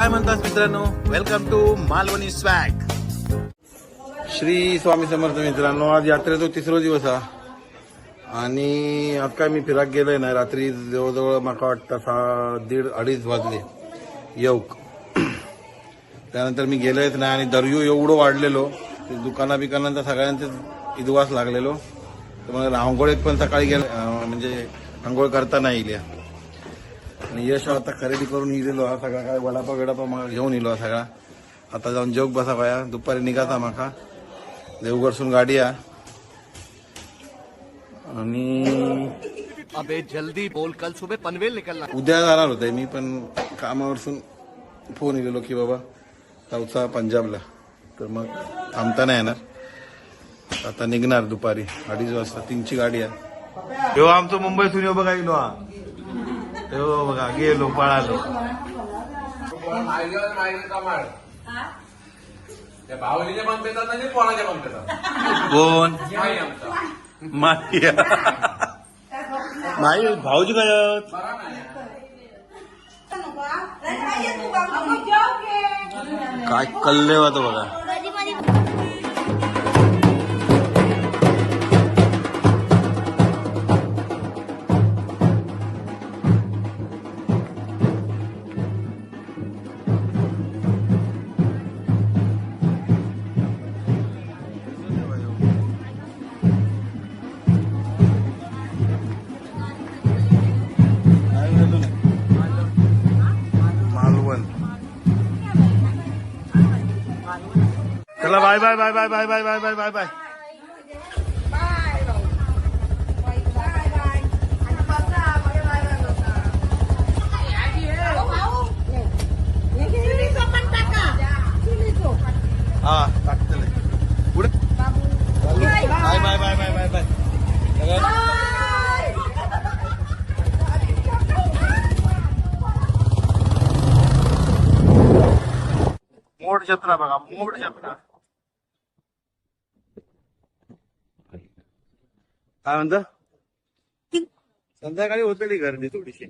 म्हणतात मित्रांनो, welcome to Malvani swag. Shri Swami Samarth मित्रांनो, आज यात्रेचा तिसरा दिवस हा आणि आज काय मी फिराक गेलोय ना. रात्री जवळजवळ मला वाटतं 1:30-2:30 वाजले येऊक. त्यानंतर मी गेलोयच नाही आणि दर्यो एवढं वाढलेलो, दुकाना बिकानांचा सगळ्यांचेच इदवास लागलेलो. तर मग आंघोळीत पण सकाळी गेलो, म्हणजे आंघोळ करता नाही येईल. आणि यश आता खरेदी करून इलेलो हा सगळा, काय वडापाव वेडापाव मग घेऊन इलो हा सगळा. आता जाऊन जेवक बसा पाया, दुपारी निघाता माका देवगडसून गाडी आहे. आणि अबे जल्दी बोल, कल सुबह पनवेल निकलना. उद्या जाणार होते मी, पण कामावरसून फोन इलेलो की बाबा जाऊचा पंजाबला, तर मग थांबता नाही येणार. आता निघणार दुपारी 2:30 वाजता, 3ची गाडी आहे. हो आमचं मुंबईतून येऊ बघा इलो हा. हो बघा गेलो पळालो. भावलीच्या पंपेतात नाही कोणाच्या पंपेतात कोण माई भाऊजी काय काय कल्ले होतं बघा. चला bye bye bye bye bye bye bye bye bye bye. हा टाकते पुढे bye bye bye bye bye bye. मोड जत्रा बघा, मोड जत्रा काय म्हणता. संध्याकाळी होते गर्दी थोडीशी.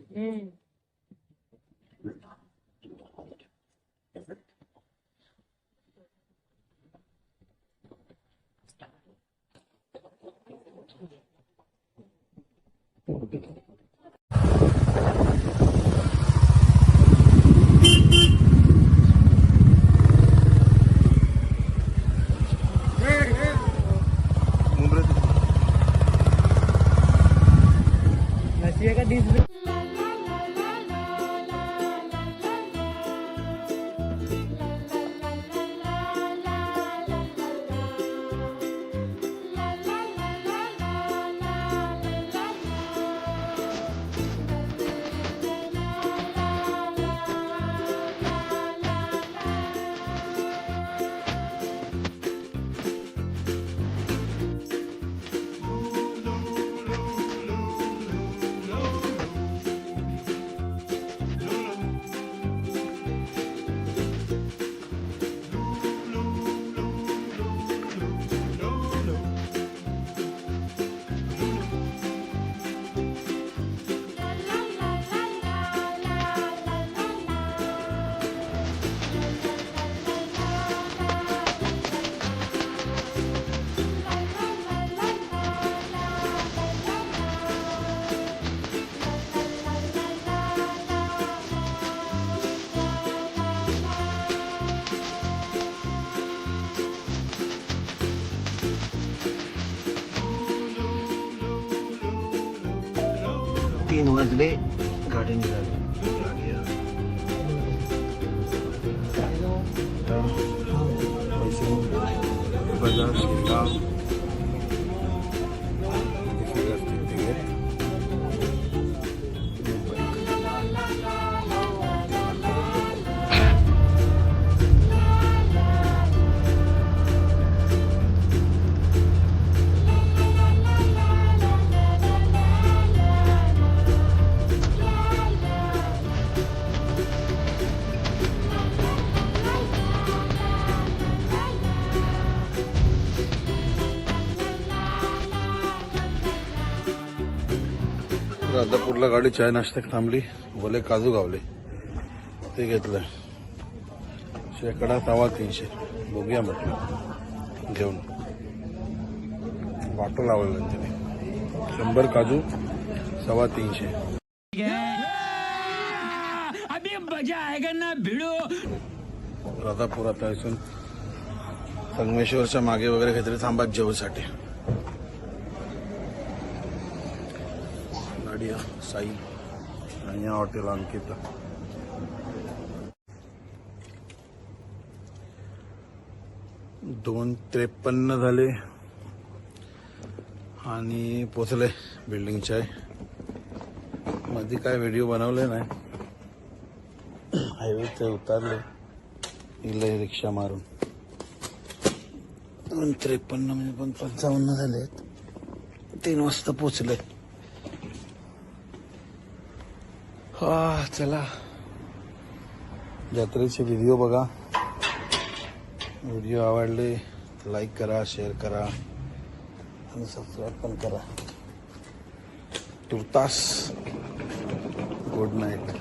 तीन वाजले, गाडी निघाली. राधापूरला गाडी चाय नाश्त्याक थांबली. भले काजू गावले ते घेतलं. शेकडा 350. बघूया म्हटलं घेऊन. वाटो लावलं त्याने. 100 काजू 350. राधापुरात इथून संगमेश्वरच्या मागे वगैरे काहीतरी थांबा जेवसाठी. गाडी साई आणि या हॉटेल अंकिता. $2:53 झाले आणि पोचले बिल्डिंगच्या. मध्ये काय व्हिडिओ बनवले नाही. हायवेचे उतारले इले रिक्षा मारून. 2:53 म्हणजे पण 55 झाले. 3 वाजता पोचले. हा चला जत्रेचे व्हिडिओ बघा. व्हिडिओ आवडले लाईक करा, शेअर करा आणि सबस्क्राईब पण करा. तुर्तास गुड नाईट.